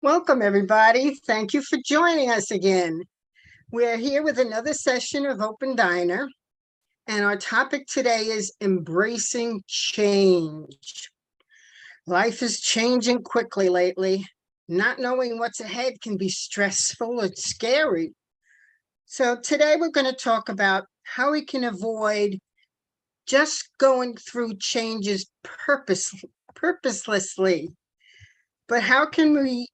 Welcome, everybody. Thank you for joining us again. We're here with another session of Open Diner, and our topic today is embracing change. Life is changing quickly lately. Not knowing what's ahead can be stressful or scary. So today we're going to talk about how we can avoid just going through changes purposelessly, but how can we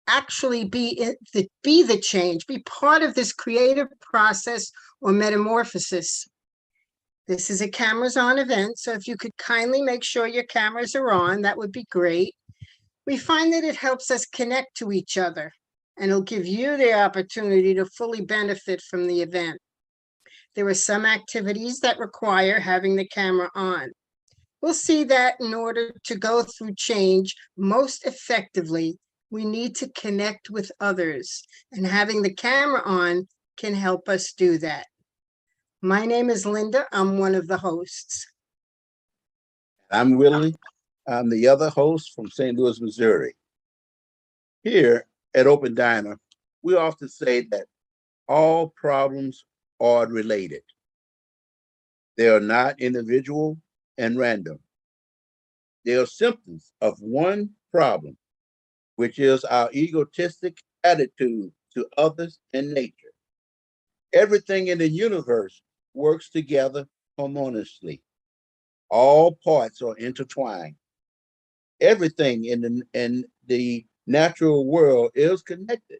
actually be the change, be part of this creative process or metamorphosis. This is a cameras on event, so if you could kindly make sure your cameras are on, that would be great. We find that it helps us connect to each other, and it'll give you the opportunity to fully benefit from the event. There are some activities that require having the camera on. We'll see that in order to go through change most effectively, we need to connect with others, and having the camera on can help us do that. My name is Linda. I'm one of the hosts. I'm Willie. I'm the other host from St. Louis, Missouri. Here at Open Diner, we often say that all problems are related. They are not individual and random. They are symptoms of one problem, which is our egotistic attitude to others and nature. Everything in the universe works together harmoniously. All parts are intertwined. Everything in the natural world is connected.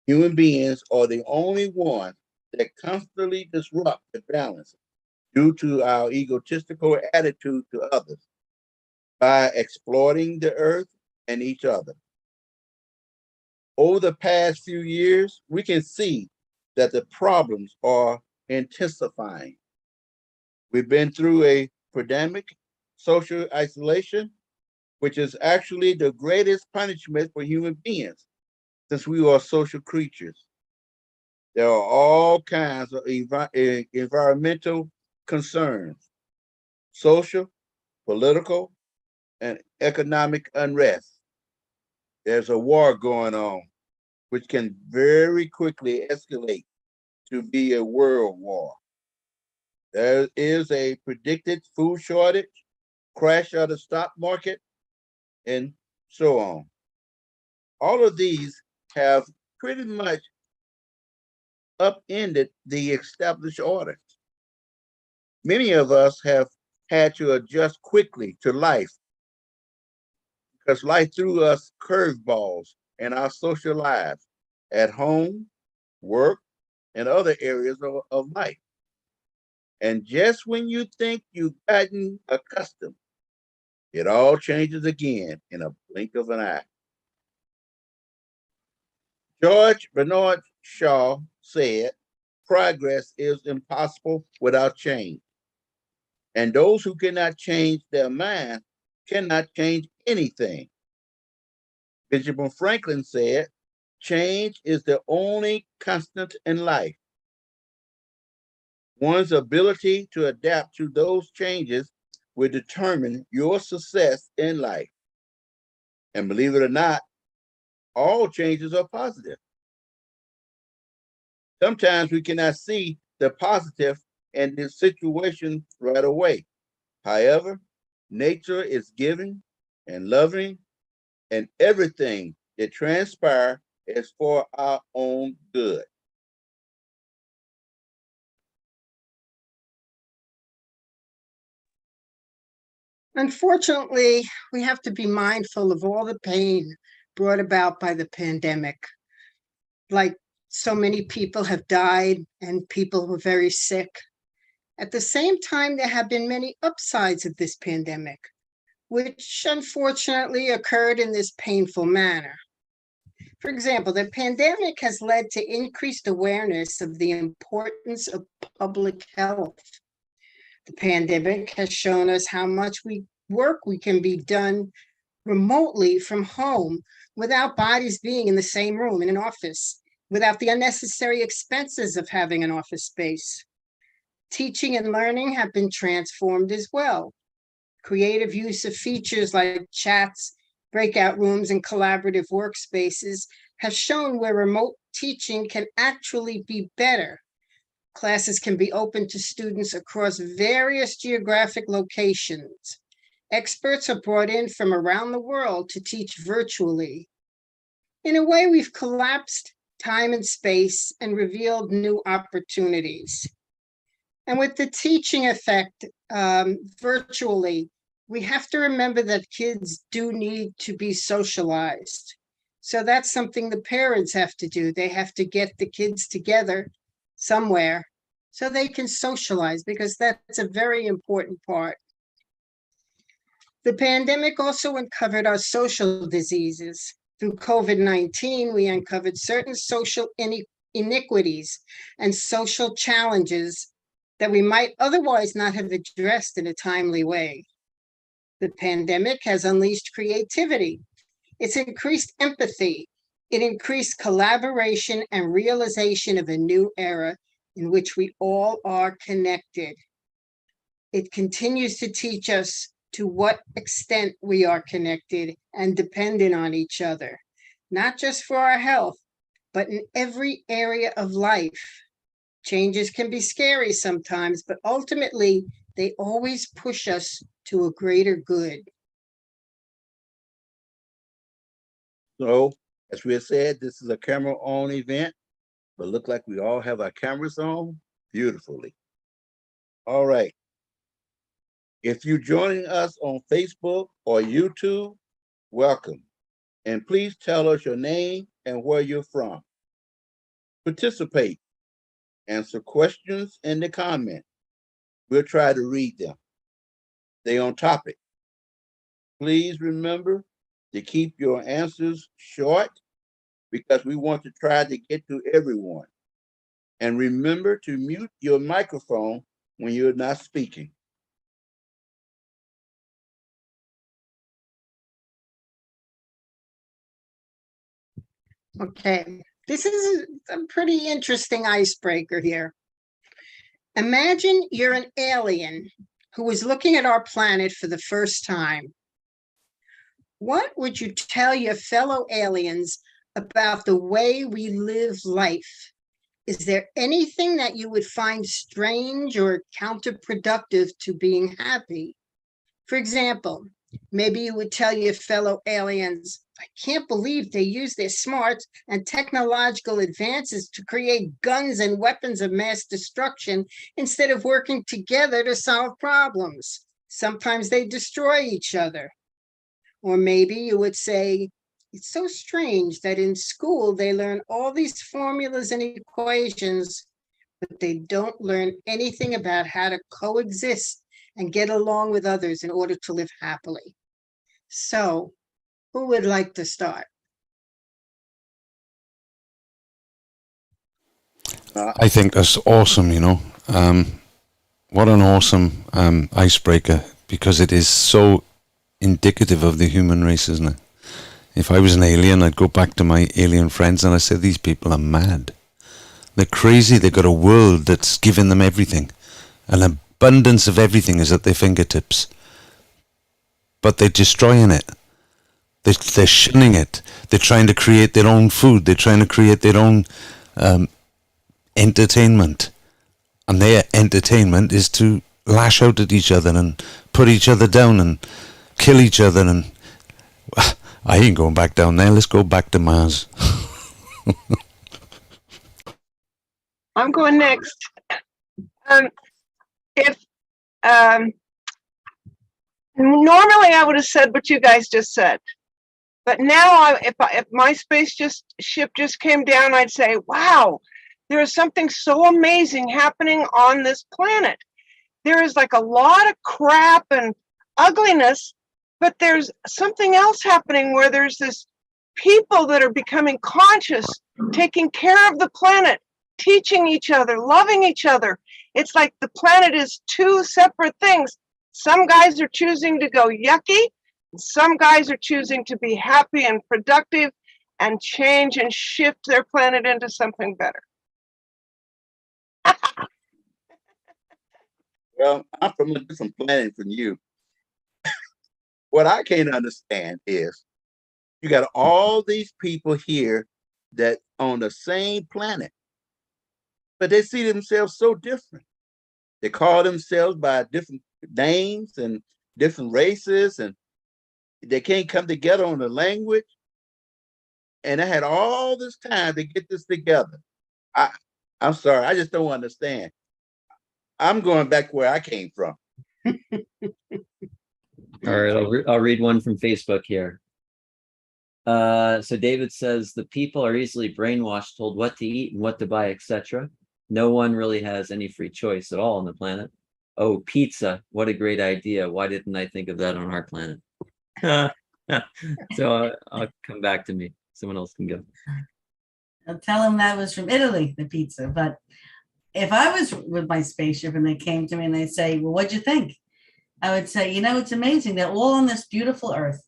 Human beings are the only ones that constantly disrupt the balance due to our egotistical attitude to others by exploiting the earth and each other. Over the past few years, we can see that the problems are intensifying. We've been through a pandemic, social isolation, which is actually the greatest punishment for human beings, since we are social creatures. There are all kinds of environmental concerns, social, political, and economic unrest. There's a war going on, which can very quickly escalate to be a world war. There is a predicted food shortage, crash of the stock market, and so on. All of these have pretty much upended the established order. Many of us have had to adjust quickly to life because life threw us curveballs in our social lives at home, work, and other areas of life. And just when you think you've gotten accustomed, it all changes again in a blink of an eye. George Bernard Shaw said, progress is impossible without change. And those who cannot change their mind cannot change anything. Benjamin Franklin said, change is the only constant in life. One's ability to adapt to those changes will determine your success in life. And believe it or not, all changes are positive. Sometimes we cannot see the positive in this situation right away. However, nature is giving and loving, and everything that transpires is for our own good. Unfortunately, we have to be mindful of all the pain brought about by the pandemic. Like, so many people have died and people were very sick. At the same time, there have been many upsides of this pandemic, which unfortunately occurred in this painful manner. For example, the pandemic has led to increased awareness of the importance of public health. The pandemic has shown us how much work can be done remotely from home without bodies being in the same room in an office, without the unnecessary expenses of having an office space. Teaching and learning have been transformed as well. Creative use of features like chats Breakout rooms and collaborative workspaces have shown where remote teaching can actually be better. Classes can be open to students across various geographic locations. Experts are brought in from around the world to teach virtually. In a way, we've collapsed time and space and revealed new opportunities. And with the teaching effect virtually, we have to remember that kids do need to be socialized. So that's something the parents have to do. They have to get the kids together somewhere so they can socialize, because that's a very important part. The pandemic also uncovered our social diseases. Through COVID-19, we uncovered certain social inequities and social challenges that we might otherwise not have addressed in a timely way. The pandemic has unleashed creativity. It's increased empathy. It increased collaboration and realization of a new era in which we all are connected. It continues to teach us to what extent we are connected and dependent on each other, not just for our health, but in every area of life. Changes can be scary sometimes, but ultimately, they always push us to a greater good. So, as we have said, this is a camera-on event, but look like we all have our cameras on beautifully. All right. If you're joining us on Facebook or YouTube, welcome. And please tell us your name and where you're from. Participate. Answer questions in the comments. We'll try to read them. Stay on topic. Please remember to keep your answers short, because we want to try to get to everyone. And remember to mute your microphone when you're not speaking. Okay, this is a pretty interesting icebreaker here. Imagine you're an alien who is looking at our planet for the first time. What would you tell your fellow aliens about the way we live life? Is there anything that you would find strange or counterproductive to being happy? For example, maybe you would tell your fellow aliens, I can't believe they use their smarts and technological advances to create guns and weapons of mass destruction instead of working together to solve problems. Sometimes they destroy each other. Or maybe you would say, it's so strange that in school they learn all these formulas and equations, but they don't learn anything about how to coexist and get along with others in order to live happily. So, who would like to start? I think that's awesome, what an awesome icebreaker, because it is so indicative of the human race, isn't it? If I was an alien, I'd go back to my alien friends and I'd say, these people are mad. They're crazy. They've got a world that's given them everything. An abundance of everything is at their fingertips. But they're destroying it. They're shunning it. They're trying to create their own food. They're trying to create their own entertainment. And their entertainment is to lash out at each other and put each other down and kill each other. And I ain't going back down there. Let's go back to Mars. I'm going next. If normally I would have said what you guys just said, but now if my ship just came down, I'd say, wow, there is something so amazing happening on this planet. There is like a lot of crap and ugliness, but there's something else happening where there's this people that are becoming conscious, taking care of the planet, teaching each other, loving each other. It's like the planet is two separate things. Some guys are choosing to go yucky. Some guys are choosing to be happy and productive and change and shift their planet into something better. Well, I'm from a different planet from you. What I can't understand is You got all these people here that on the same planet, but they see themselves so different. They call themselves by different names and different races, and they can't come together on the language. And I had all this time to get this together. I'm sorry, I just don't understand. I'm going back where I came from. All right, I'll read one from Facebook here. So David says the people are easily brainwashed, told what to eat and what to buy, etc. No one really has any free choice at all on the planet. Oh, pizza! What a great idea! Why didn't I think of that on our planet? So I'll come back to me. Someone else can go. I'll tell them that was from Italy, the pizza. But if I was with my spaceship and they came to me and they say, well, what'd you think? I would say, you know, it's amazing. They're all on this beautiful earth.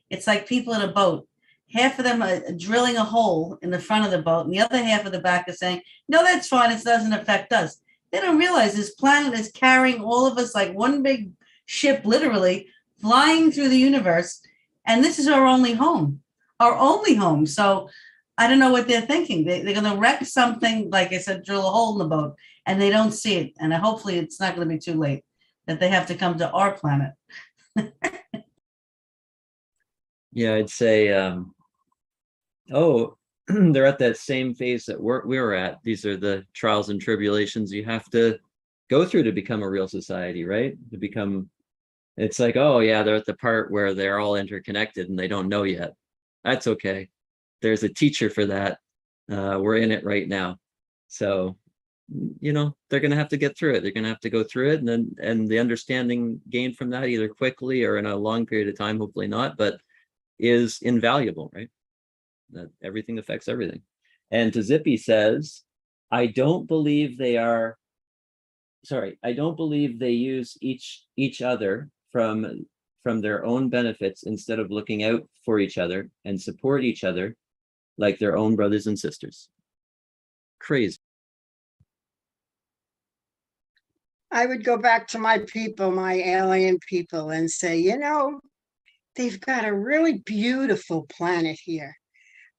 It's like people in a boat. Half of them are drilling a hole in the front of the boat, and the other half of the back is saying, no, that's fine. It doesn't affect us. They don't realize this planet is carrying all of us like one big ship, literally flying through the universe. And this is our only home, our only home. So I don't know what they're thinking. They're going to wreck something, like I said, drill a hole in the boat, and they don't see it. And hopefully it's not going to be too late that they have to come to our planet. Yeah, I'd say, oh, they're at that same phase that we were at. These are the trials and tribulations you have to go through to become a real society, right? To become, it's like, oh yeah, they're at the part where they're all interconnected and they don't know yet. That's okay. There's a teacher for that. We're in it right now. So, you know, they're going to have to get through it. They're going to have to go through it. And the understanding gained from that, either quickly or in a long period of time, hopefully not, but is invaluable, right? That everything affects everything. And to Zippy says, I don't believe they use each other from their own benefits instead of looking out for each other and support each other like their own brothers and sisters. Crazy. I would go back to my people, my alien people, and say, you know, they've got a really beautiful planet here.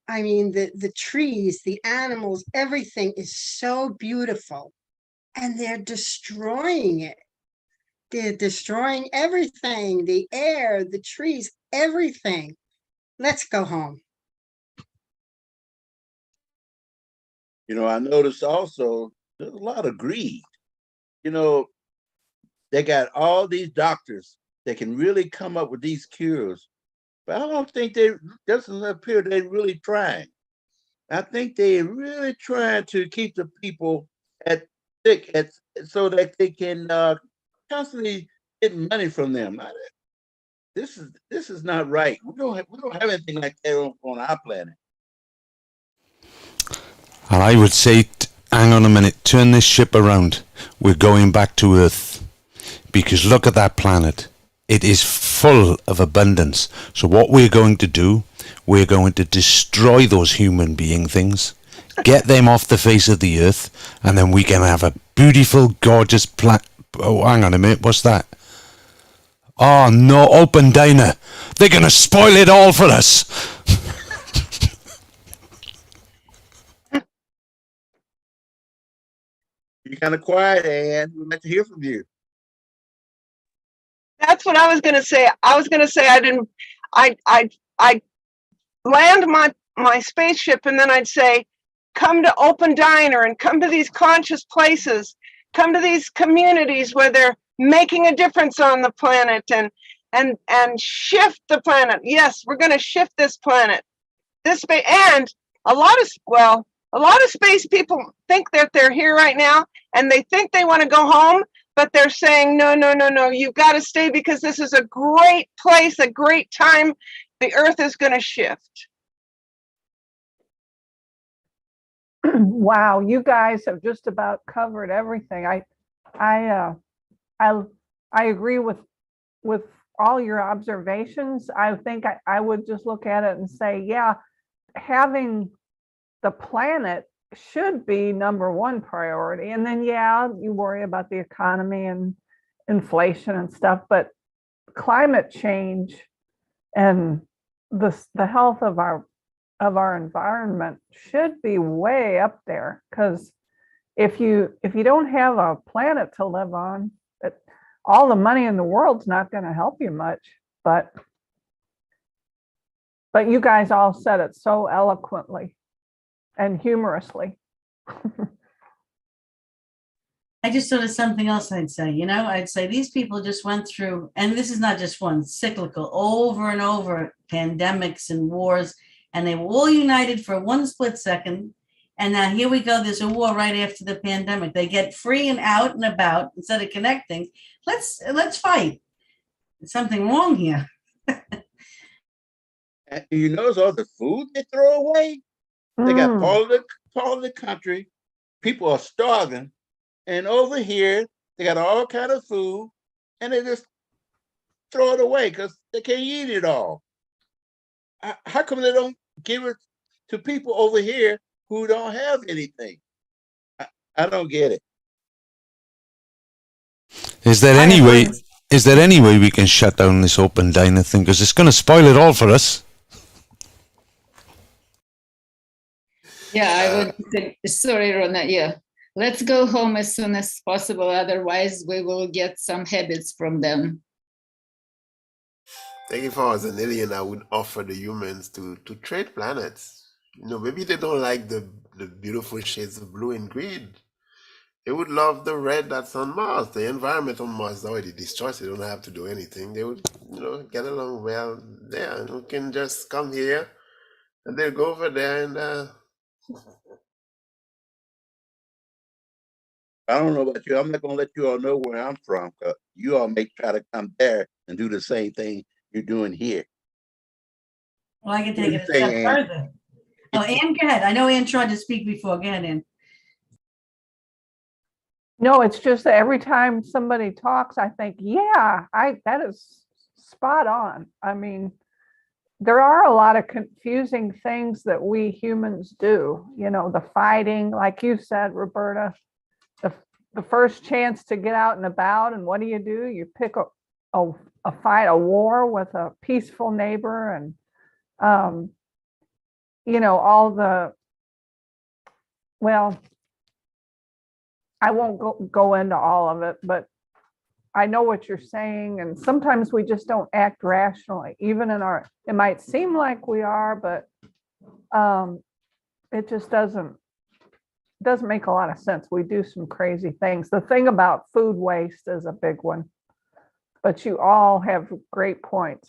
I mean, the trees, the animals, everything is so beautiful, and they're destroying it. They're destroying everything, the air, the trees, everything. Let's go home. You know, I noticed also there's a lot of greed. You know, they got all these doctors that can really come up with these cures, but I don't think doesn't appear they're really trying. I think they're really trying to keep the people sick so that they can constantly get money from them. This is not right. We don't have anything like that on our planet. And I would say, hang on a minute, turn this ship around. We're going back to Earth. Because look at that planet. It is full of abundance. So what we're going to do, we're going to destroy those human being things, get them off the face of the earth, and then we can have a beautiful, gorgeous planet. Oh, hang on a minute, what's that? Oh no, open diner. They're going to spoil it all for us. You're kind of quiet, Ann. We'd like to hear from you. That's what I was going to say. I was going to say I land my spaceship, and then I'd say, come to Open Diner and come to these conscious places, come to these communities where they're making a difference on the planet and shift the planet. Yes, we're going to shift this planet. This space, and a lot of space people think that they're here right now and they think they want to go home, but they're saying, no, you've got to stay because this is a great place, a great time. The earth is going to shift. Wow, you guys have just about covered everything. I agree with all your observations. I think I would just look at it and say, yeah, having the planet should be number one priority. And then, yeah, you worry about the economy and inflation and stuff, but climate change and the health of our environment should be way up there, because if you don't have a planet to live on, all the money in the world's not going to help you much. But you guys all said it so eloquently and humorously. I just thought of something else I'd say. I'd say these people just went through, and this is not just one, cyclical, over and over, pandemics and wars, and they were all united for one split second. And now here we go, there's a war right after the pandemic. They get free and out and about instead of connecting. Let's fight. There's something wrong here. And you notice all the food they throw away? They got Mm. part of the country, people are starving, and over here they got all kind of food, and they just throw it away because they can't eat it all. How come they don't give it to people over here who don't have anything? I don't get it. Is there any way we can shut down this open diner thing? Because it's going to spoil it all for us. Yeah, I would say, sorry, Rona. Yeah, let's go home as soon as possible. Otherwise, we will get some habits from them. I think if I was an alien, I would offer the humans to trade planets. Maybe they don't like the beautiful shades of blue and green. They would love the red that's on Mars. The environment on Mars is already destroyed, so they don't have to do anything. They would, get along well there. And we can just come here, and they'll go over there and I don't know about you. I'm not gonna let you all know where I'm from, because you all may try to come there and do the same thing you're doing here. Well, I can What take do it you a say, step Ann? further. Oh, Ann, go ahead. I know Ann tried to speak before. Go ahead, Ann. No, it's just that every time somebody talks, I think, yeah, that is spot on. I mean, there are a lot of confusing things that we humans do, the fighting, like you said, Roberta, the first chance to get out and about, and what do? You pick a fight, a war with a peaceful neighbor, and all the, well, I won't go into all of it, but I know what you're saying. And sometimes we just don't act rationally, even it might seem like we are, but it just doesn't make a lot of sense. We do some crazy things. The thing about food waste is a big one, but you all have great points.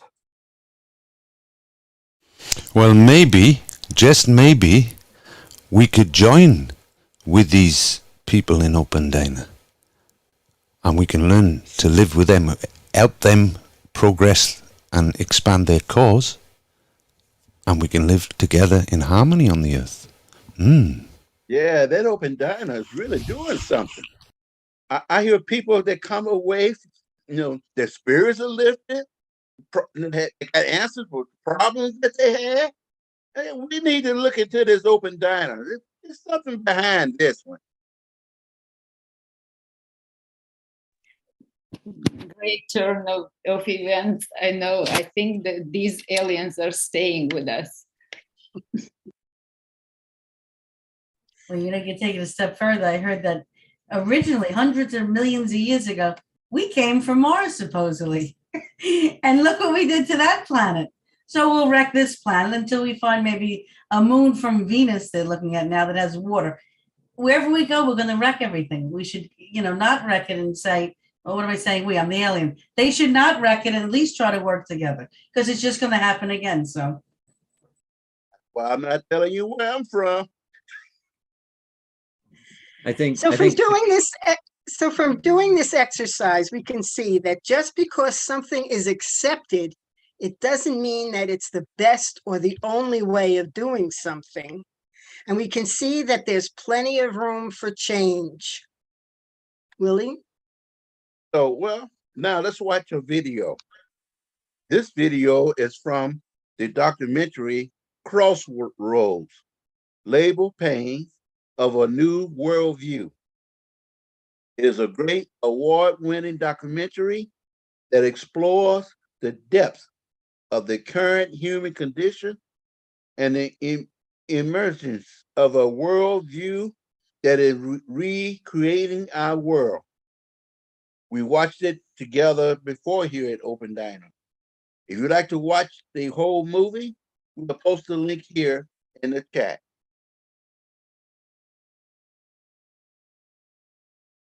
Well, maybe, just maybe, we could join with these people in Open Diner, and we can learn to live with them, help them progress and expand their cause, and we can live together in harmony on the earth. Yeah, that Open Diner is really doing something. I hear people that come away, their spirits are lifted, they got answers for problems that they had. Hey, we need to look into this Open Diner. There's something behind this one. Great turn of events. I think that these aliens are staying with us. Well, you take it a step further. I heard that originally, hundreds of millions of years ago, we came from Mars, supposedly. And look what we did to that planet. So we'll wreck this planet until we find maybe a moon from Venus they're looking at now that has water. Wherever we go, we're going to wreck everything. We should, not wreck it and say, well, what am I saying? I'm the alien. They should not wreck it and at least try to work together, because it's just going to happen again. So. Well, I'm not telling you where I'm from. I think So from doing this exercise, we can see that just because something is accepted, it doesn't mean that it's the best or the only way of doing something. And we can see that there's plenty of room for change. Willie? So, well, now let's watch a video. This video is from the documentary Crossroads, Label Pain of a New Worldview. It is a great award-winning documentary that explores the depths of the current human condition and the emergence of a worldview that is recreating our world. We watched it together before here at Open Diner. If you'd like to watch the whole movie, we'll post the link here in the chat.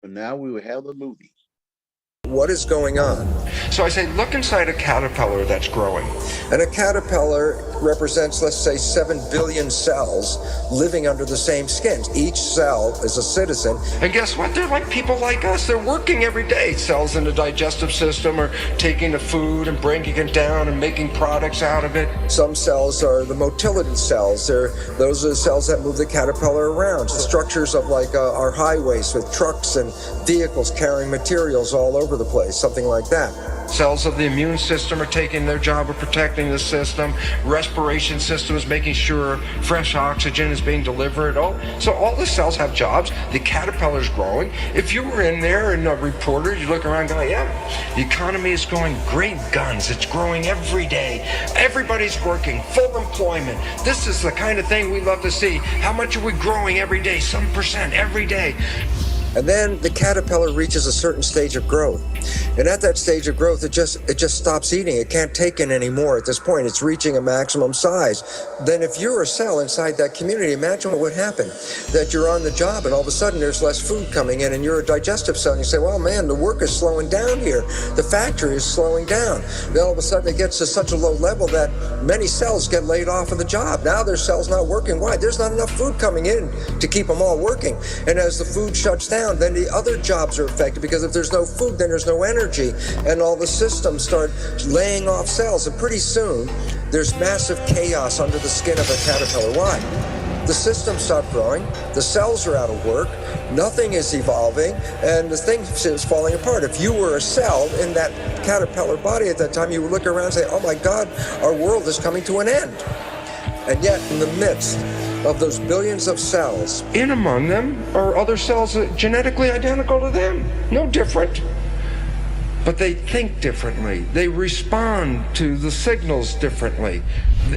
But now we will have the movie. What is going on? So I say, look inside a caterpillar that's growing. And a caterpillar represents, let's say, 7 billion cells living under the same skin. Each cell is a citizen. And guess what? They're like people like us. They're working every day. Cells in the digestive system are taking the food and breaking it down and making products out of it. Some cells are the motility cells. Those are the cells that move the caterpillar around. The structures of like our highways with trucks and vehicles carrying materials all over the place, something like that. Cells of the immune system are taking their job of protecting the system. Respiration system is making sure fresh oxygen is being delivered. So all the cells have jobs. The caterpillar's growing. If you were in there and a reporter, you look around going, yeah, the economy is going great guns. It's growing every day. Everybody's working, full employment. This is the kind of thing we love to see. How much are we growing every day? Some percent every day. And then the caterpillar reaches a certain stage of growth. And at that stage of growth, it just stops eating. It can't take in anymore at this point. It's reaching a maximum size. Then if you're a cell inside that community, imagine what would happen. That you're on the job and all of a sudden there's less food coming in and you're a digestive cell and you say, well, man, the work is slowing down here. The factory is slowing down. Then all of a sudden it gets to such a low level that many cells get laid off of the job. Now their cells not working. Why? There's not enough food coming in to keep them all working. And as the food shuts down, then the other jobs are affected because if there's no food, then there's no energy, and all the systems start laying off cells. And pretty soon, there's massive chaos under the skin of a caterpillar. Why? The systems stop growing, the cells are out of work, nothing is evolving, and the thing is falling apart. If you were a cell in that caterpillar body at that time, you would look around and say, oh my God, our world is coming to an end. And yet, in the midst of those billions of cells, in among them are other cells genetically identical to them, no different. But they think differently. They respond to the signals differently.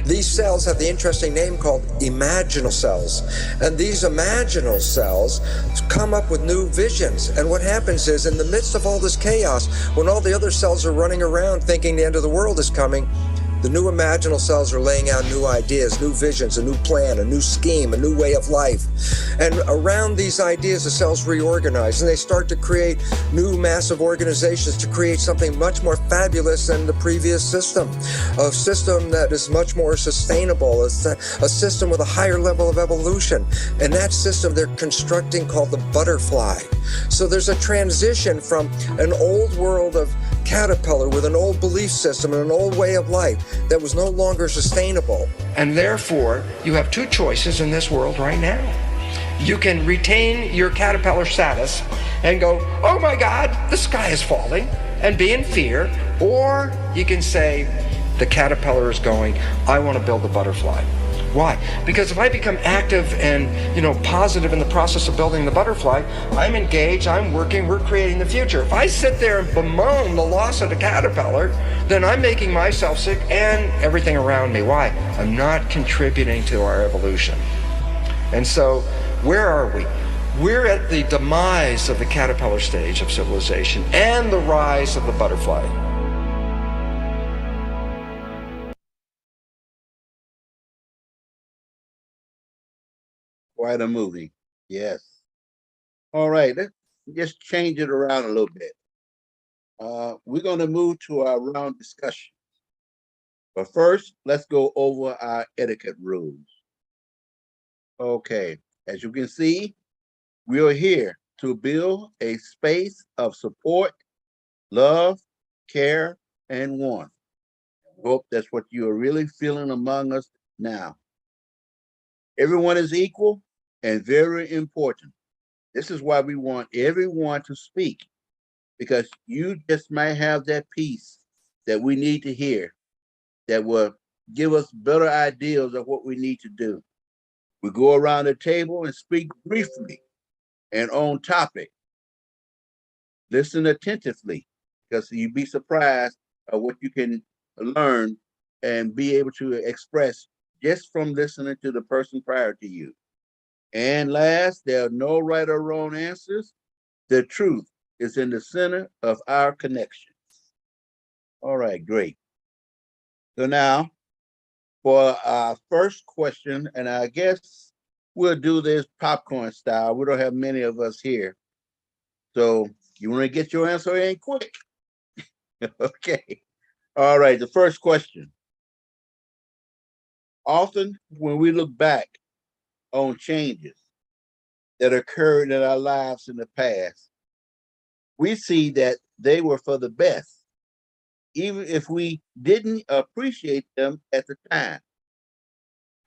These cells have the interesting name called imaginal cells. And these imaginal cells come up with new visions. And what happens is, in the midst of all this chaos, when all the other cells are running around thinking the end of the world is coming, the new imaginal cells are laying out new ideas, new visions, a new plan, a new scheme, a new way of life. And around these ideas, the cells reorganize and they start to create new massive organizations to create something much more fabulous than the previous system. A system that is much more sustainable, a system with a higher level of evolution. And that system they're constructing called the butterfly. So there's a transition from an old world of caterpillar with an old belief system and an old way of life that was no longer sustainable. And therefore, you have two choices in this world right now. You can retain your caterpillar status and go, oh my God, the sky is falling, and be in fear. Or you can say, the caterpillar is going, I want to build the butterfly. Why? Because if I become active and, positive in the process of building the butterfly, I'm engaged, I'm working, we're creating the future. If I sit there and bemoan the loss of the caterpillar, then I'm making myself sick and everything around me. Why? I'm not contributing to our evolution. And so, where are we? We're at the demise of the caterpillar stage of civilization and the rise of the butterfly. Quite a movie. Yes. All right, let's just change it around a little bit. We're going to move to our round discussion. But first, let's go over our etiquette rules. Okay, as you can see, we are here to build a space of support, love, care, and warmth. I hope that's what you are really feeling among us now. Everyone is equal and very important. This is why we want everyone to speak, because you just might have that piece that we need to hear that will give us better ideas of what we need to do. We go around the table and speak briefly and on topic. Listen attentively, because you'd be surprised at what you can learn and be able to express just from listening to the person prior to you. And last, there are no right or wrong answers. The truth is in the center of our connections. All right, great. So now for our first question, and I guess we'll do this popcorn style. We don't have many of us here. So you want to get your answer in quick? Okay. All right, the first question. Often when we look back on changes that occurred in our lives in the past, we see that they were for the best, even if we didn't appreciate them at the time.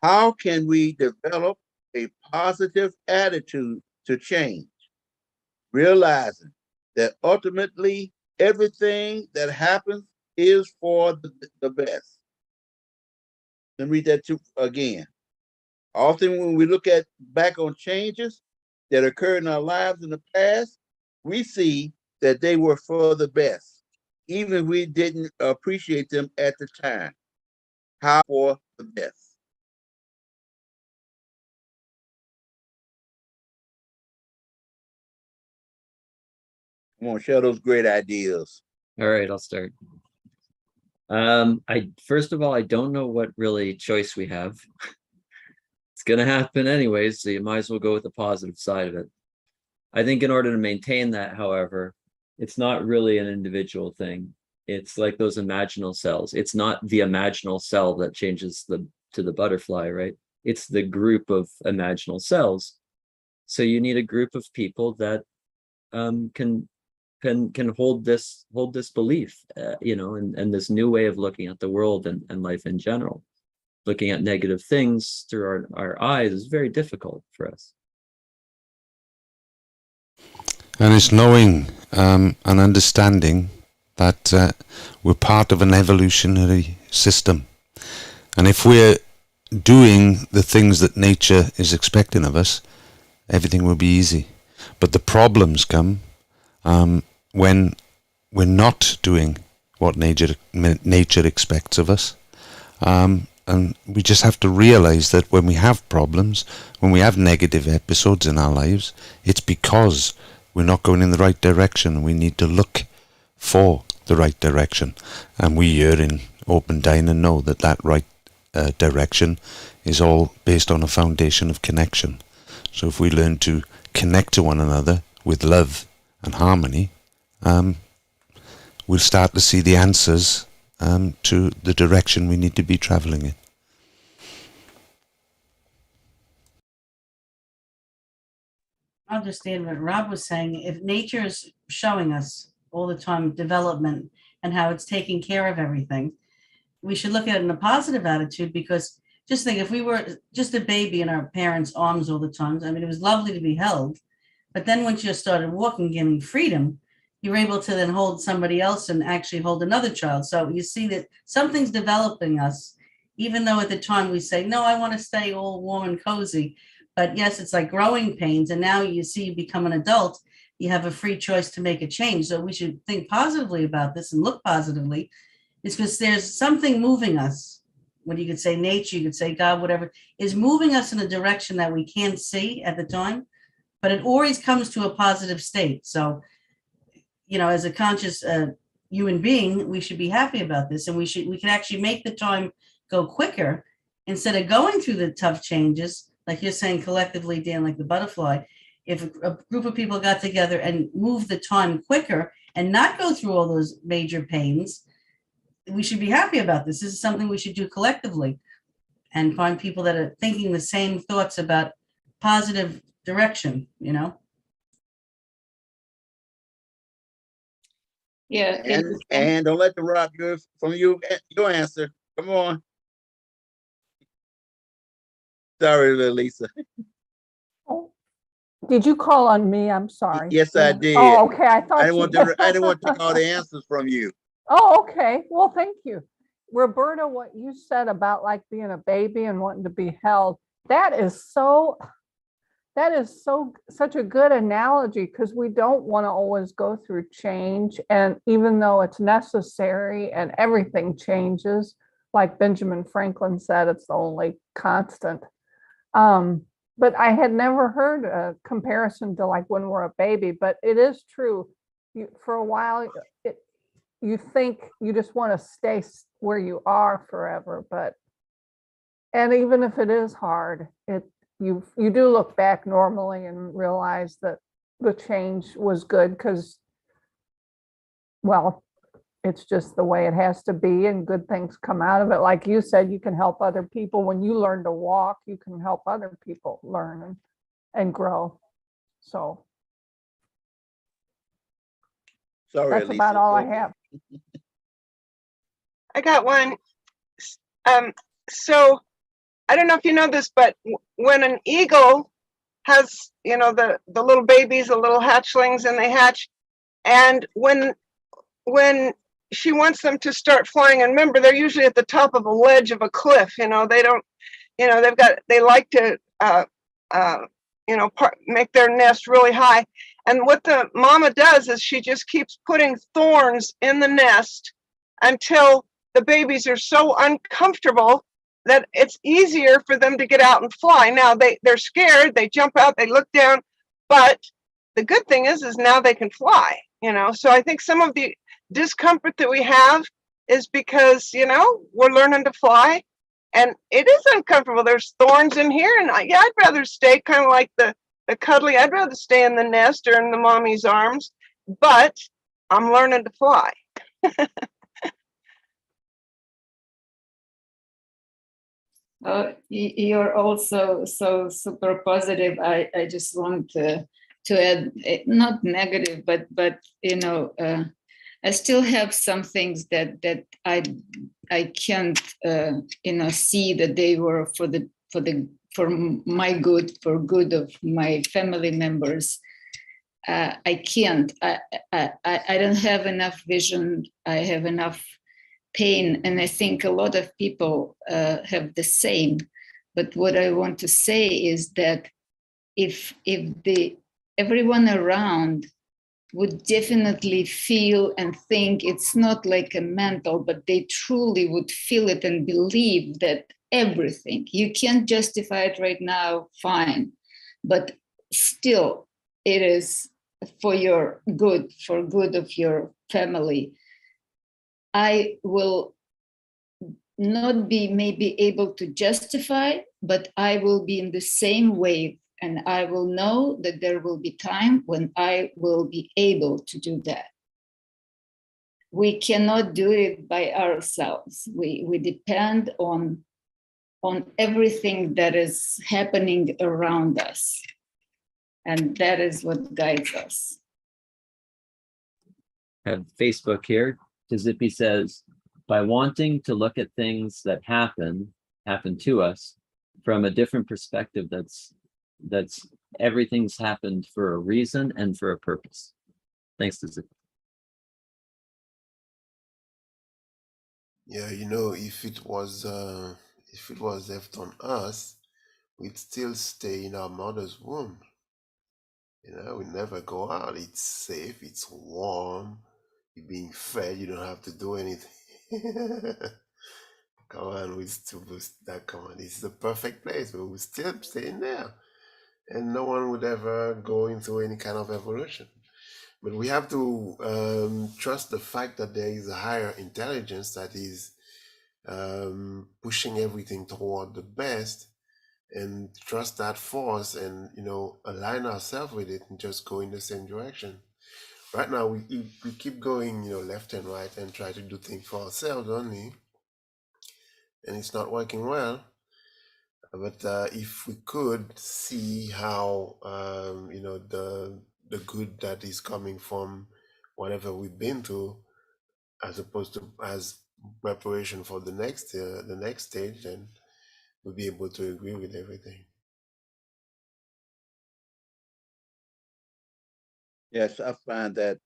How can we develop a positive attitude to change, realizing that ultimately everything that happens is for the best? Let me read that again. Often when we look back on changes that occurred in our lives in the past, we see that they were for the best, even if we didn't appreciate them at the time. How for the best? Come on, share those great ideas. All right, I'll start. I first of all, I don't know what really choice we have. It's gonna happen anyways, so you might as well go with the positive side of it. I think in order to maintain that, however, it's not really an individual thing. It's like those imaginal cells. It's not the imaginal cell that changes to the butterfly, right? It's the group of imaginal cells. So you need a group of people that can hold this belief, and this new way of looking at the world and life in general. Looking at negative things through our eyes is very difficult for us. And it's knowing and understanding that we're part of an evolutionary system. And if we're doing the things that nature is expecting of us, everything will be easy. But the problems come when we're not doing what nature expects of us. And we just have to realize that when we have problems, when we have negative episodes in our lives, it's because we're not going in the right direction. We need to look for the right direction. And we here in Open Diner know that right direction is all based on a foundation of connection. So if we learn to connect to one another with love and harmony, we'll start to see the answers to the direction we need to be traveling in. I understand what Rob was saying. If nature is showing us all the time development and how it's taking care of everything, we should look at it in a positive attitude, because just think, if we were just a baby in our parents' arms all the time, I mean, it was lovely to be held. But then once you started walking, getting freedom, you were able to then hold somebody else and actually hold another child. So you see that something's developing us, even though at the time we say, no, I want to stay all warm and cozy. But yes, it's like growing pains. And now you see you become an adult, you have a free choice to make a change. So we should think positively about this and look positively. It's because there's something moving us. What you could say nature, you could say God, whatever, is moving us in a direction that we can't see at the time, but it always comes to a positive state. So, as a conscious human being, we should be happy about this, and we can actually make the time go quicker instead of going through the tough changes, like you're saying collectively, Dan, like the butterfly. If a group of people got together and moved the time quicker and not go through all those major pains, we should be happy about this. This is something we should do collectively, and find people that are thinking the same thoughts about positive direction, Yeah. And don't let the rock go from you. Your answer. Come on. Sorry, Lisa. Oh, did you call on me? I'm sorry. Yes, I did. Oh, okay. I thought I didn't want to take all the answers from you. Oh, okay. Well, thank you. Roberta, what you said about like being a baby and wanting to be held, that is such a good analogy, because we don't want to always go through change. And even though it's necessary and everything changes, like Benjamin Franklin said, it's the only constant. But I had never heard a comparison to like when we're a baby, but it is true. For a while, you think you just want to stay where you are forever, and even if it is hard, you do look back normally and realize that the change was good because, well, it's just the way it has to be, and good things come out of it. Like you said, you can help other people. When you learn to walk, you can help other people learn and grow. So Sorry, that's Elisa. about all Go I ahead. have. I got one. So I don't know if you know this, but when an eagle has, the little babies, the little hatchlings, and they hatch, and when she wants them to start flying, and remember, they're usually at the top of a ledge of a cliff. They don't, they like to, make their nest really high. And what the mama does is she just keeps putting thorns in the nest until the babies are so uncomfortable that it's easier for them to get out and fly. Now they're scared, they jump out, they look down, but the good thing is now they can fly, So I think some of the discomfort that we have is because, we're learning to fly, and it is uncomfortable. There's thorns in here, and I'd rather stay kind of like the cuddly. I'd rather stay in the nest or in the mommy's arms, but I'm learning to fly. You're also so super positive. I just want to add, not negative, but I still have some things that I can't see that they were for my good, for good of my family members. I can't. I don't have enough vision. I have enough pain, and I think a lot of people have the same. But what I want to say is that if everyone around would definitely feel and think it's not like a mental, but they truly would feel it and believe that everything, you can't justify it right now, fine, but still it is for your good, for good of your family. I will not be maybe able to justify, but I will be in the same wave, and I will know that there will be time when I will be able to do that. We cannot do it by ourselves. We depend on everything that is happening around us. And that is what guides us. I have Facebook here. Tizipi says, by wanting to look at things that happen to us from a different perspective, that's everything's happened for a reason and for a purpose. Thanks, Tizipi. Yeah, if it was left on us, we'd still stay in our mother's womb. We never go out. It's safe, it's warm, you're being fed, you don't have to do anything. Come on, come on. It's the perfect place, but we're still staying there. And no one would ever go into any kind of evolution. But we have to trust the fact that there is a higher intelligence that is pushing everything toward the best, and trust that force, and align ourselves with it and just go in the same direction. Right now we keep going left and right and try to do things for ourselves only, and it's not working well. But if we could see how the good that is coming from whatever we've been through, as opposed to as preparation for the next stage, then we'll be able to agree with everything. Yes, I find that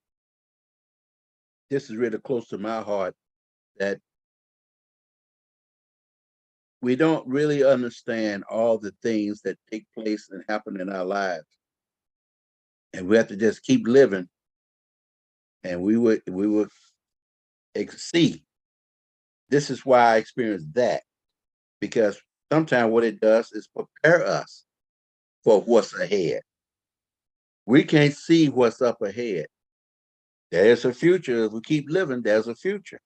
this is really close to my heart, that we don't really understand all the things that take place and happen in our lives. And we have to just keep living, and we would see this is why I experienced that, because sometimes what it does is prepare us for what's ahead. We can't see what's up ahead. There's a future. If we keep living, there's a future.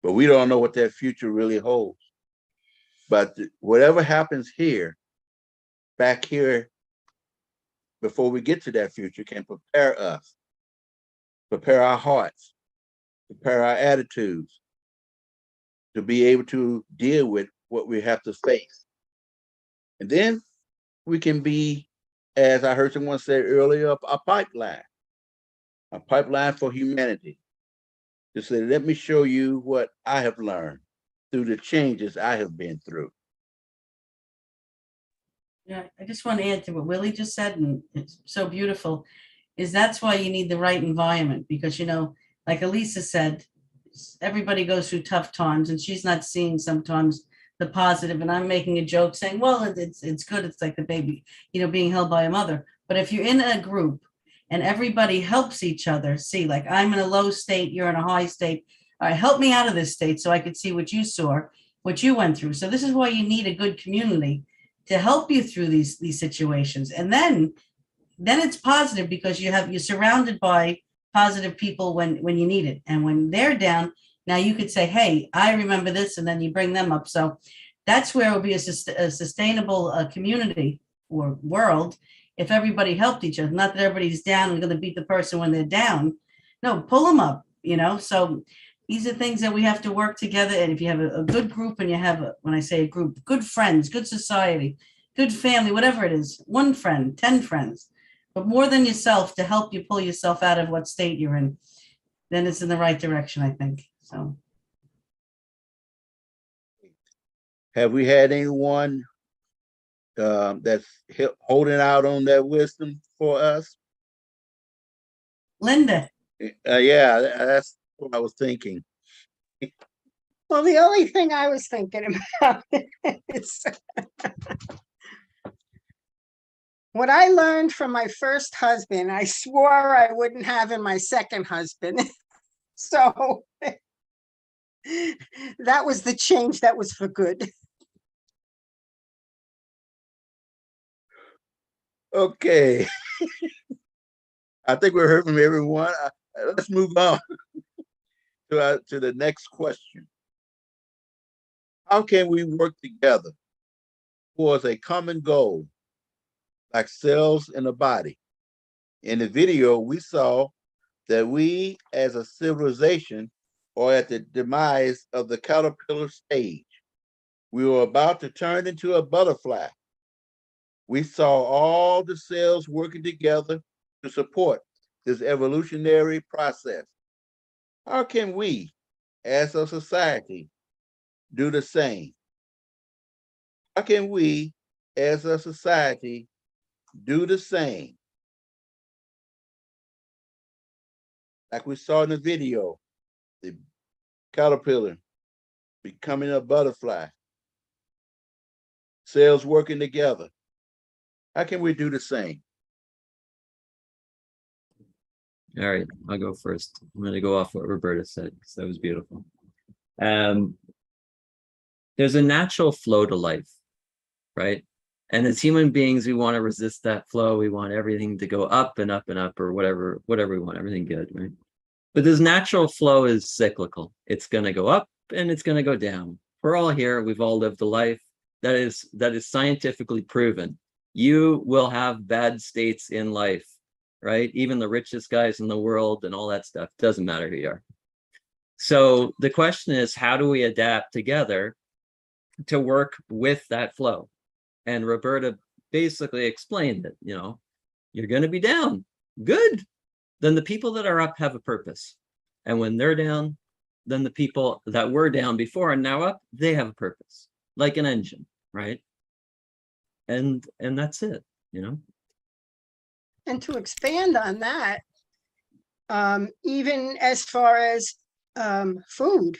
But we don't know what that future really holds. But whatever happens here, back here, before we get to that future, can prepare us, prepare our hearts, prepare our attitudes to be able to deal with what we have to face. And then we can be, as I heard someone say earlier, a pipeline for humanity. To say, let me show you what I have learned through the changes I have been through. Yeah, I just want to add to what Willie just said, and it's so beautiful, is that's why you need the right environment, because, like Elisa said, everybody goes through tough times, and she's not seeing sometimes the positive, and I'm making a joke saying, well, it's good. It's like the baby, being held by a mother. But if you're in a group and everybody helps each other, see, like I'm in a low state, you're in a high state. All right, help me out of this state so I could see what you saw, what you went through. So this is why you need a good community to help you through these situations. And then it's positive, because you're surrounded by positive people when you need it. And when they're down, now you could say, hey, I remember this, and then you bring them up. So that's where it will be a sustainable community or world if everybody helped each other. Not that everybody's down and going to beat the person when they're down. No, pull them up, So these are things that we have to work together. And if you have a good group, and you have, when I say a group, good friends, good society, good family, whatever it is, 1 friend, 10 friends, but more than yourself to help you pull yourself out of what state you're in, then it's in the right direction, I think. So. Have we had anyone that's holding out on that wisdom for us? Linda. Yeah, that's what I was thinking. Well, the only thing I was thinking about is what I learned from my first husband. I swore I wouldn't have in my second husband. So that was the change that was for good. Okay. I think we heard from everyone. Let's move on to the next question. How can we work together towards a common goal, like cells in a body? In the video, we saw that we as a civilization are at the demise of the caterpillar stage. We were about to turn into a butterfly. We saw all the cells working together to support this evolutionary process. How can we, as a society, do the same? How can we, as a society, do the same? Like we saw in the video, the caterpillar becoming a butterfly, cells working together. How can we do the same? All right, I'll go first. I'm going to go off what Roberta said, because that was beautiful. There's a natural flow to life, right? And as human beings, we want to resist that flow. We want everything to go up and up and up, or whatever we want, everything good, right? But this natural flow is cyclical. It's going to go up and it's going to go down. We're all here. We've all lived a life that is scientifically proven. You will have bad states in life, right? Even the richest guys in the world and all that stuff, doesn't matter who you are. So the question is, how do we adapt together to work with that flow? And Roberta basically explained it. You're going to be down. Good. Then the people that are up have a purpose. And when they're down, then the people that were down before and now up, they have a purpose, like an engine, right? And that's it, And to expand on that, even as far as food,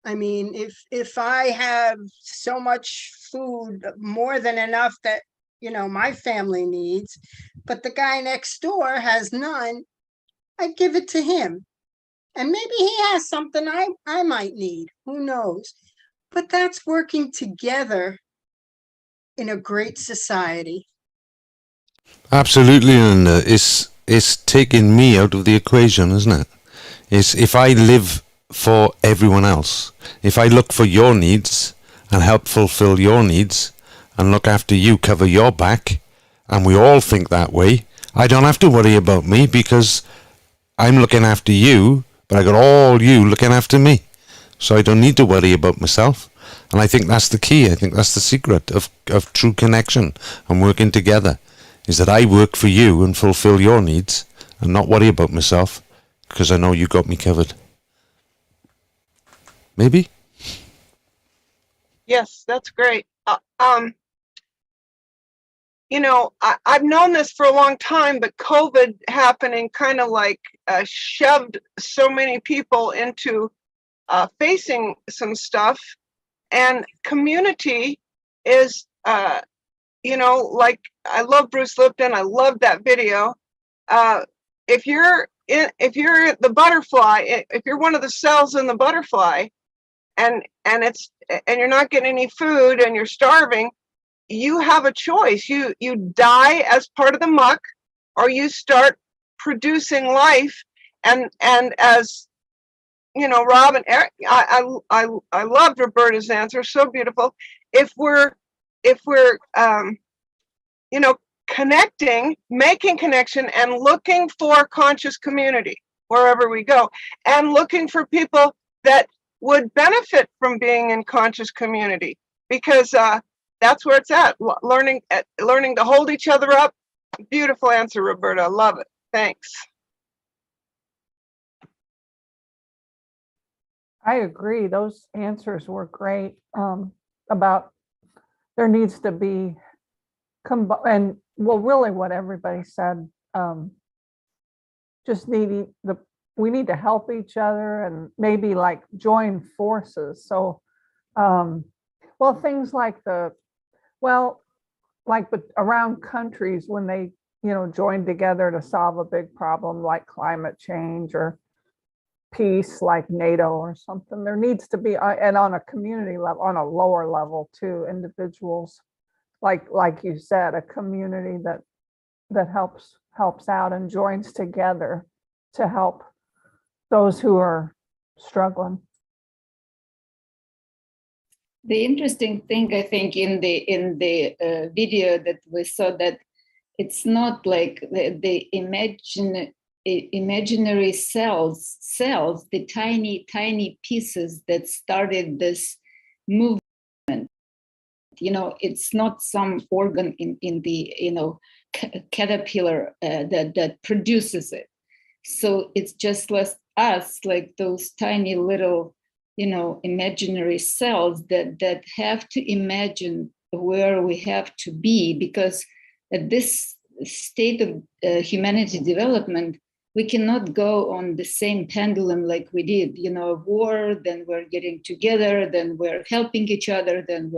I mean, if I have so much food, more than enough that, my family needs, but the guy next door has none, I give it to him. And maybe he has something I might need. Who knows? But that's working together in a great society. Absolutely, and it's taking me out of the equation, isn't it? It's if I live for everyone else, if I look for your needs and help fulfill your needs and look after you, cover your back, and we all think that way, I don't have to worry about me because I'm looking after you, but I got all you looking after me. So I don't need to worry about myself. And I think that's the key. I think that's the secret of true connection and working together, is that I work for you and fulfill your needs and not worry about myself because I know you got me covered. Maybe? Yes, that's great. I've known this for a long time, but COVID happening kind of like shoved so many people into facing some stuff. And community is, like I love Bruce Lipton. I love that video. If you're the butterfly, if you're one of the cells in the butterfly, and you're not getting any food and you're starving, you have a choice. You die as part of the muck, or you start producing life. And as Rob and Eric, I loved Roberta's answer, so beautiful. If we're connecting, making connection, and looking for conscious community wherever we go, and looking for people that would benefit from being in conscious community, because that's where it's at. Learning to hold each other up. Beautiful answer, Roberta. I love it. Thanks. I agree. Those answers were great, about there needs to be and really what everybody said, just we need to help each other and maybe like join forces. So, things like but around countries when they, join together to solve a big problem like climate change or peace like NATO or something, there needs to be, and on a community level, on a lower level too, individuals, like you said, a community that helps out and joins together to help those who are struggling. The interesting thing, I think, in the video that we saw, that it's not like the imaginary cells, the tiny pieces that started this movement. It's not some organ in the caterpillar that produces it. So it's just us, like those tiny little imaginary cells that have to imagine where we have to be, because at this state of humanity development, we cannot go on the same pendulum like we did, war, then we're getting together, then we're helping each other, then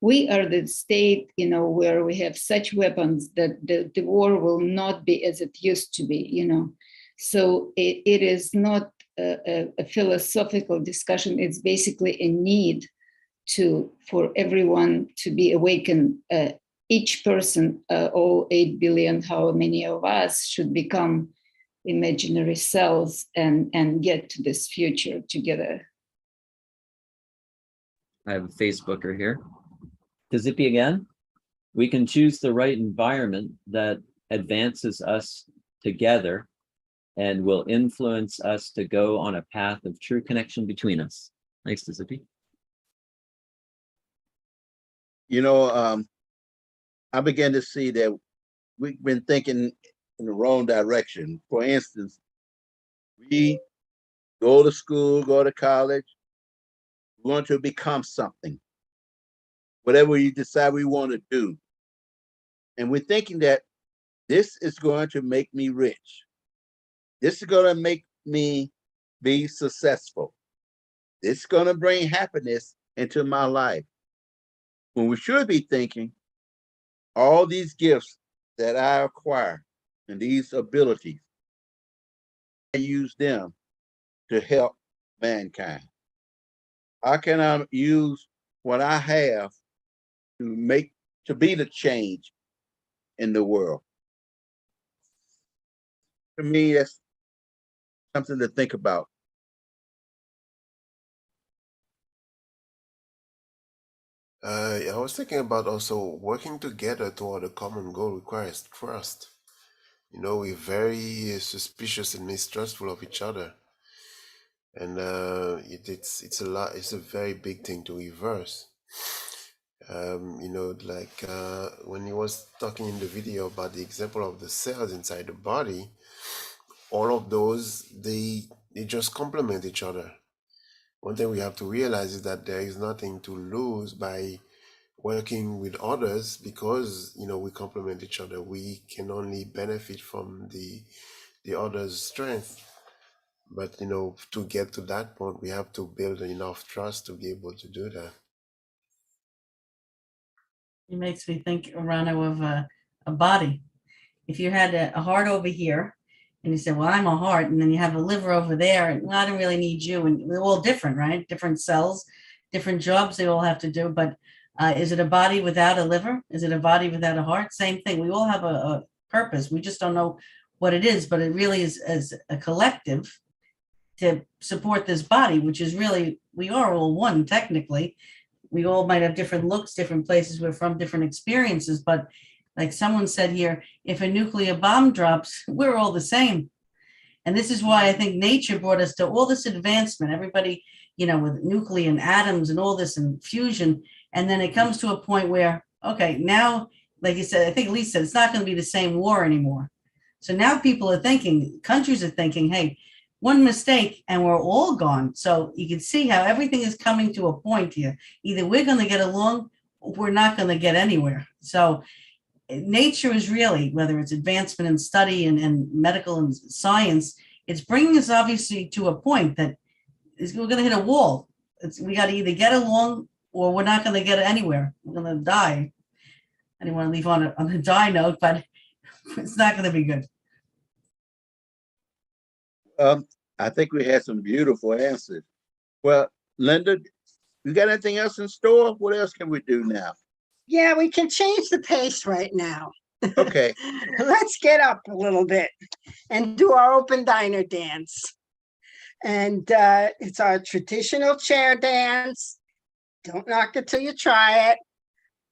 we are the state, where we have such weapons that the war will not be as it used to be, So it is not a philosophical discussion. It's basically a need for everyone to be awakened. Each person, all 8 billion, how many of us, should become imaginary cells and get to this future together. I have a Facebooker here. To Zippy again, we can choose the right environment that advances us together and will influence us to go on a path of true connection between us. Thanks to Zippy. I began to see that we've been thinking in the wrong direction. For instance, we go to school, go to college, we want to become something, whatever you decide we want to do. And we're thinking that this is going to make me rich. This is going to make me be successful. This is going to bring happiness into my life. When we should be thinking, all these gifts that I acquire and these abilities, I use them to help mankind? How can I use what I have to be the change in the world? To me, that's something to think about. I was thinking about also working together toward a common goal requires trust. We're very suspicious and mistrustful of each other, and it's a lot. It's a very big thing to reverse. Like when he was talking in the video about the example of the cells inside the body, all of those they just complement each other. One thing we have to realize is that there is nothing to lose by working with others, because we complement each other. We can only benefit from the other's strength. But to get to that point, we have to build enough trust to be able to do that. It makes me think, Rano, of a body. If you had a heart over here, and you said, well, I'm a heart, and then you have a liver over there, and well, I don't really need you. And they're all different, right? Different cells, different jobs they all have to do. But is it a body without a liver? Is it a body without a heart? Same thing. We all have a purpose. We just don't know what it is, but it really is as a collective to support this body, which is really, we are all one technically. We all might have different looks, different places we're from, different experiences, but like someone said here, if a nuclear bomb drops, we're all the same. And this is why I think nature brought us to all this advancement, everybody, with nuclear and atoms and all this and fusion. And then it comes to a point where, okay, now, like you said, I think Lisa said, it's not going to be the same war anymore. So now people are thinking, countries are thinking, hey, one mistake and we're all gone. So you can see how everything is coming to a point here. Either we're going to get along or we're not going to get anywhere. So nature is really, whether it's advancement in study and medical and science, it's bringing us obviously to a point that we're going to hit a wall. We got to either get along or we're not going to get anywhere. We're going to die. I didn't want to leave on a die note, but it's not going to be good. I think we had some beautiful answers. Well, Linda, you got anything else in store? What else can we do now? Yeah, we can change the pace right now. Okay. Let's get up a little bit and do our open diner dance. And it's our traditional chair dance. Don't knock it till you try it.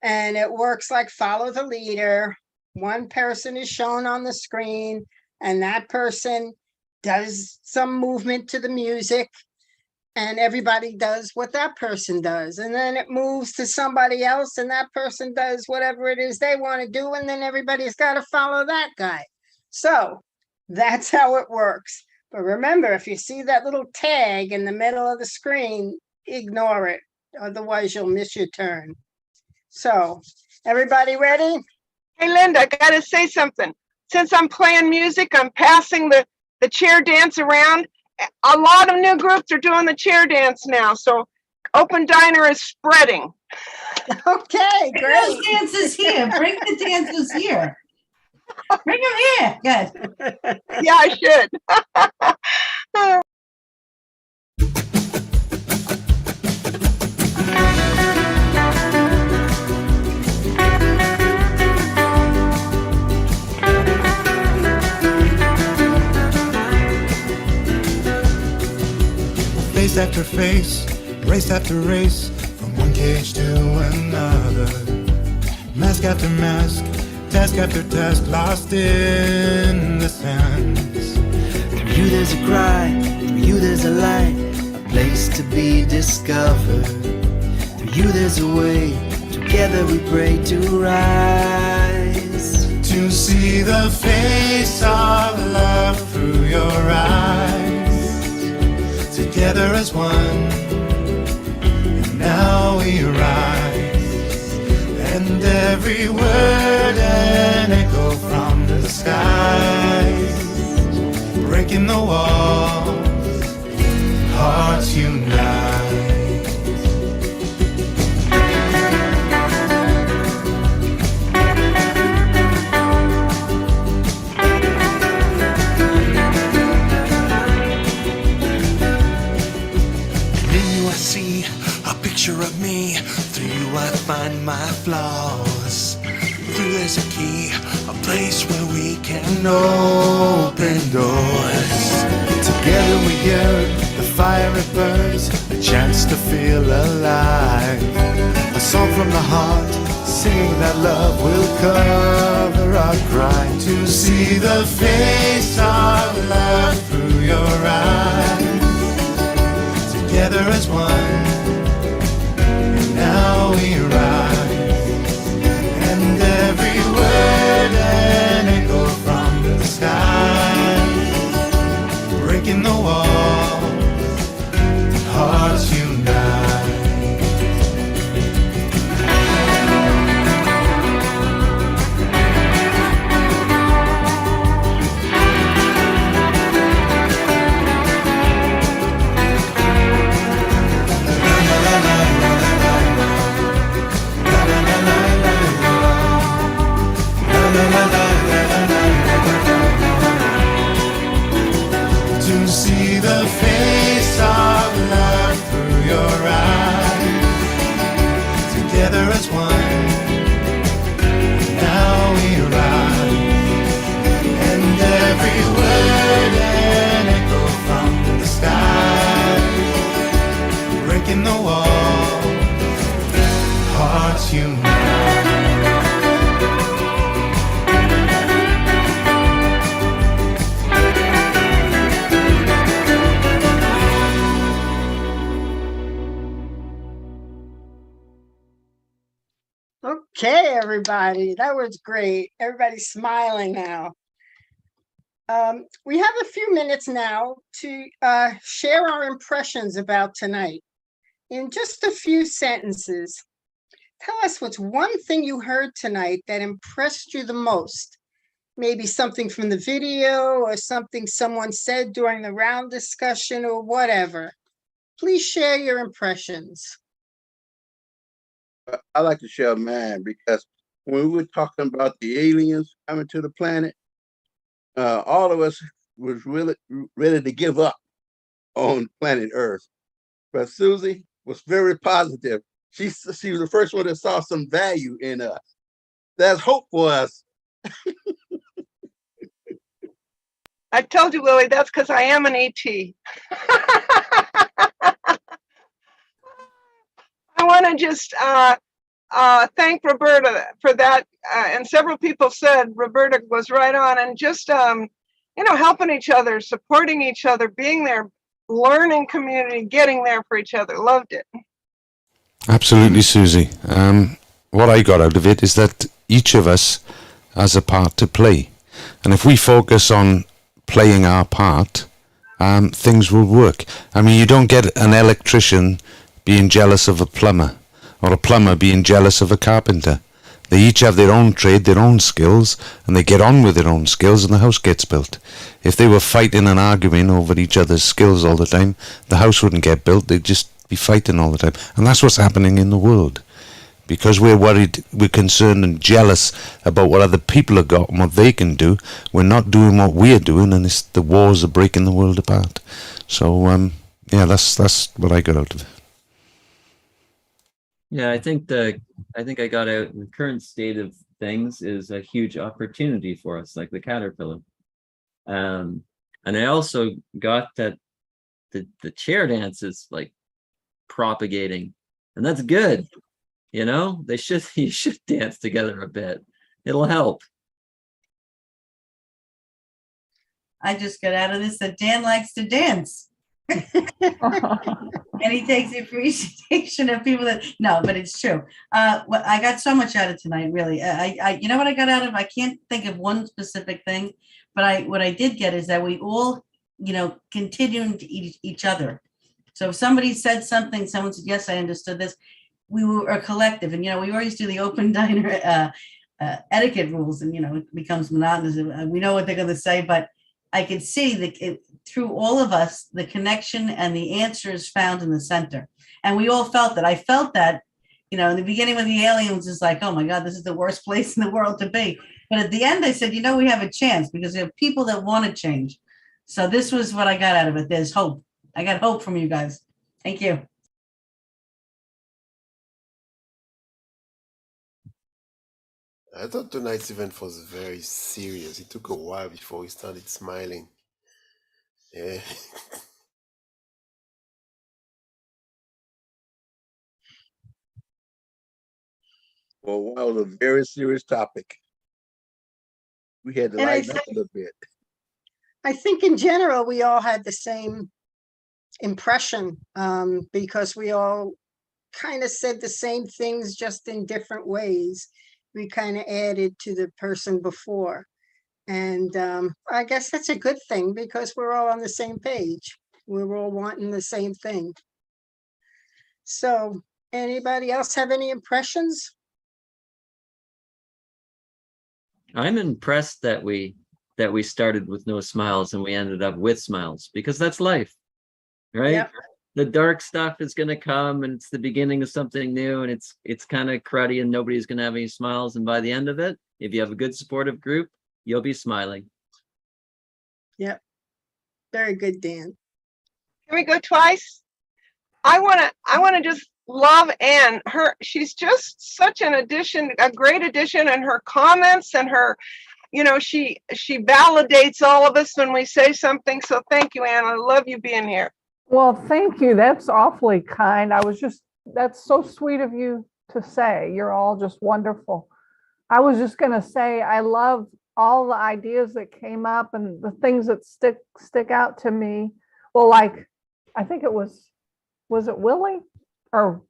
And it works like follow the leader. One person is shown on the screen, and that person does some movement to the music, and everybody does what that person does. And then it moves to somebody else, and that person does whatever it is they want to do, and then everybody's got to follow that guy. So that's how it works. But remember, if you see that little tag in the middle of the screen, ignore it. Otherwise, you'll miss your turn. So, everybody ready? Hey, Linda, I got to say something. Since I'm playing music, I'm passing the chair dance around. A lot of new groups are doing the chair dance now. So Open Diner is spreading. Okay, Bring great. those dancers here. Bring the dancers here. Bring them here. Good. Yeah, I should. Face after face, race after race, from one cage to another. Mask after mask, task after task, lost in the sands. Through you there's a cry, through you there's a light, a place to be discovered. Through you there's a way, together we pray to rise. To see the face of love through your eyes. Together as one, and now we rise. And every word an echo from the skies, breaking the walls, hearts unite. my flaws. There's a key, a place where we can open doors. Together we yearn, the fire it burns, a chance to feel alive. A song from the heart, singing that love will cover our crime. To see the face of love through your eyes. Together as one, and now we rise. And every word an echo from the sky, breaking the wall, hearts unite. To see the face of love through your eyes. Together as one, now we rise. And every word an echo from the sky, breaking the wall, hearts unite. Okay, everybody, that was great. Everybody's smiling now. We have a few minutes now to share our impressions about tonight. In just a few sentences, tell us what's one thing you heard tonight that impressed you the most. Maybe something from the video or something someone said during the round discussion or whatever. Please share your impressions. I like to share mine because when we were talking about the aliens coming to the planet, all of us was really ready to give up on planet Earth. But Susie was very positive. She was the first one that saw some value in us. There's hope for us. I told you, Willie, that's because I am an ET. I want to just thank Roberta for that. And several people said Roberta was right on, and just, helping each other, supporting each other, being there, learning community, getting there for each other. Loved it. Absolutely, Susie. What I got out of it is that each of us has a part to play. And if we focus on playing our part, things will work. I mean, you don't get an electrician being jealous of a plumber, or a plumber being jealous of a carpenter. They each have their own trade, their own skills, and they get on with their own skills, and the house gets built. If they were fighting and arguing over each other's skills all the time, the house wouldn't get built. They'd just be fighting all the time. And that's what's happening in the world. Because we're worried, we're concerned and jealous about what other people have got and what they can do, we're not doing what we're doing, and it's the wars are breaking the world apart. So, that's what I got out of it. Yeah, I think I got out the current state of things is a huge opportunity for us, like the caterpillar. And I also got that the chair dance is like propagating, and that's good. You should dance together a bit. It'll help. I just got out of this that Dan likes to dance. And he takes the appreciation of people but it's true. I got so much out of tonight, really. You know what I got out of? I can't think of one specific thing, but what I did get is that we all, continuing to each other. So if somebody said something, someone said, yes, I understood this. We were a collective, and, we always do the open diner etiquette rules, and, it becomes monotonous. We know what they're going to say, but I could see through all of us, the connection and the answers found in the center. And we all felt that. I felt that, in the beginning when the aliens is like, oh my God, this is the worst place in the world to be. But at the end, I said, we have a chance because we have people that want to change. So this was what I got out of it. There's hope. I got hope from you guys. Thank you. I thought tonight's event was very serious. It took a while before we started smiling. Yeah. Well, that was a very serious topic. We had to And lighten up a little bit. I think in general, we all had the same impression because we all kind of said the same things, just in different ways. We kind of added to the person before. And I guess that's a good thing because we're all on the same page. We're all wanting the same thing. So anybody else have any impressions? I'm impressed that we started with no smiles and we ended up with smiles, because that's life, right? Yep. The dark stuff is going to come, and it's the beginning of something new, and it's kind of cruddy, and nobody's going to have any smiles. And by the end of it, if you have a good supportive group, you'll be smiling. Yep. Very good, Dan. Can we go twice? I want to just love Anne. She's just such an addition, a great addition, and her comments and her, she validates all of us when we say something. So thank you, Anne. I love you being here. Well, thank you. That's awfully kind. That's so sweet of you to say. You're all just wonderful. I was just going to say, I love all the ideas that came up and the things that stick out to me. Well, like, I think was it Willie? Or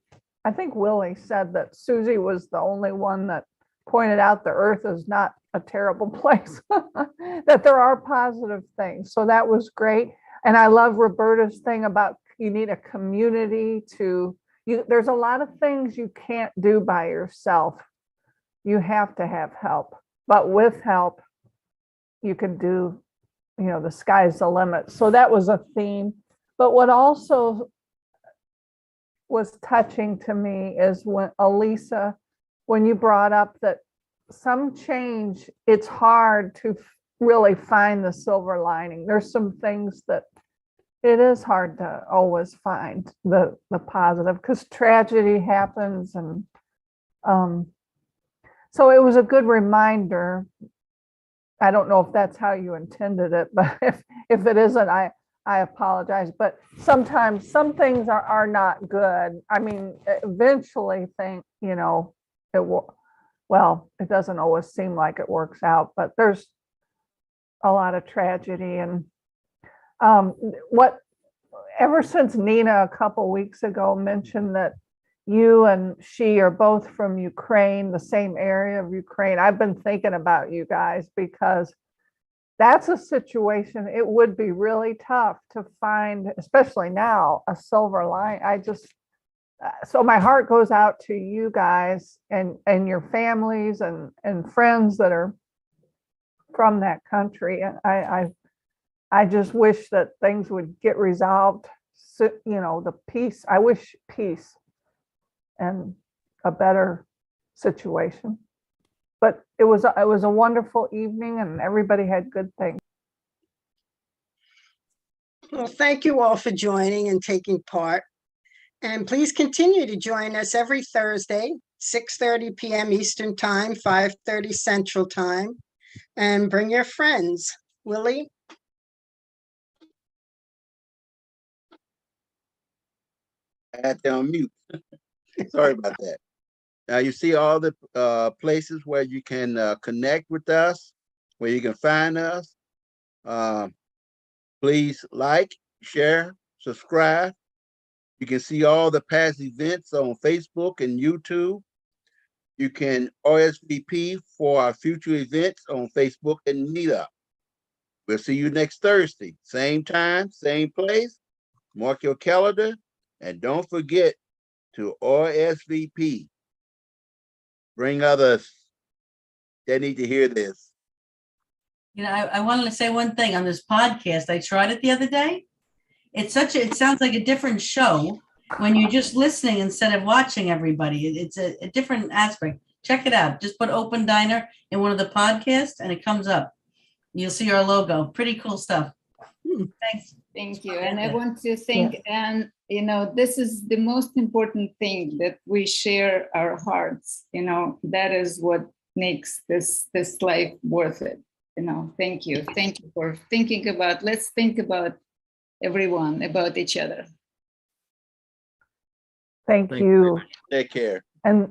I think Willie said that Susie was the only one that pointed out the earth is not a terrible place, that there are positive things. So that was great. And I love Roberta's thing about you need a community there's a lot of things you can't do by yourself. You have to have help, but with help, you can do, the sky's the limit. So that was a theme. But what also was touching to me is when Elisa, when you brought up that some change, it's hard to really find the silver lining. There's some things that it is hard to always find the positive, because tragedy happens. And so it was a good reminder. I don't know if that's how you intended it, but if it isn't, I apologize. But sometimes some things are not good. I mean, eventually it doesn't always seem like it works out, but there's a lot of tragedy. And ever since Nina a couple weeks ago mentioned that you and she are both from Ukraine, the same area of Ukraine, I've been thinking about you guys, because that's a situation, it would be really tough to find, especially now, a silver line. So my heart goes out to you guys and your families and friends that are from that country. And I just wish that things would get resolved. So, the peace, I wish peace and a better situation. But it was a wonderful evening, and everybody had good things. Well, thank you all for joining and taking part. And please continue to join us every Thursday, 6:30 p.m. Eastern Time, 5:30 Central Time. And bring your friends. Willie? I had to unmute. Sorry about that. Now you see all the places where you can connect with us, where you can find us. Please like, share, subscribe. You can see all the past events on Facebook and YouTube. You can RSVP for our future events on Facebook and Meetup. We'll see you next Thursday, same time, same place. Mark your calendar, and don't forget to RSVP. Bring others. They need to hear this. I wanted to say one thing on this podcast. I tried it the other day. It sounds like a different show when you're just listening instead of watching everybody. It's a different aspect. Check it out. Just put Open Diner in one of the podcasts and it comes up. You'll see our logo. Pretty cool stuff. Thanks. Thank you. And I want to thank Anne. This is the most important thing, that we share our hearts. That is what makes this life worth it. Thank you for thinking about. Let's think about everyone, about each other. Thank you. Take care. And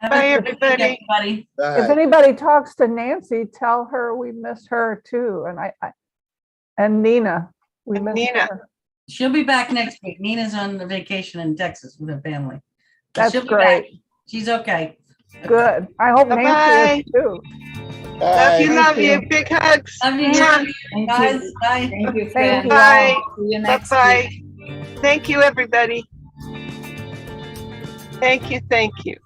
Bye, everybody. Bye. if anybody talks to Nancy, tell her we miss her too. And Nina, we miss Nina. her. She'll be back next week. Nina's on the vacation in Texas with her family. But That's she'll be great. back. She's okay. Good. I hope Bye-bye. Nancy is too. Bye. Love you. Big hugs. Love you, Mwah. Thank guys. you. Bye. Thank you, Thank friends. you. Bye. See you next Bye-bye. week. Thank you, everybody. Thank you. Thank you.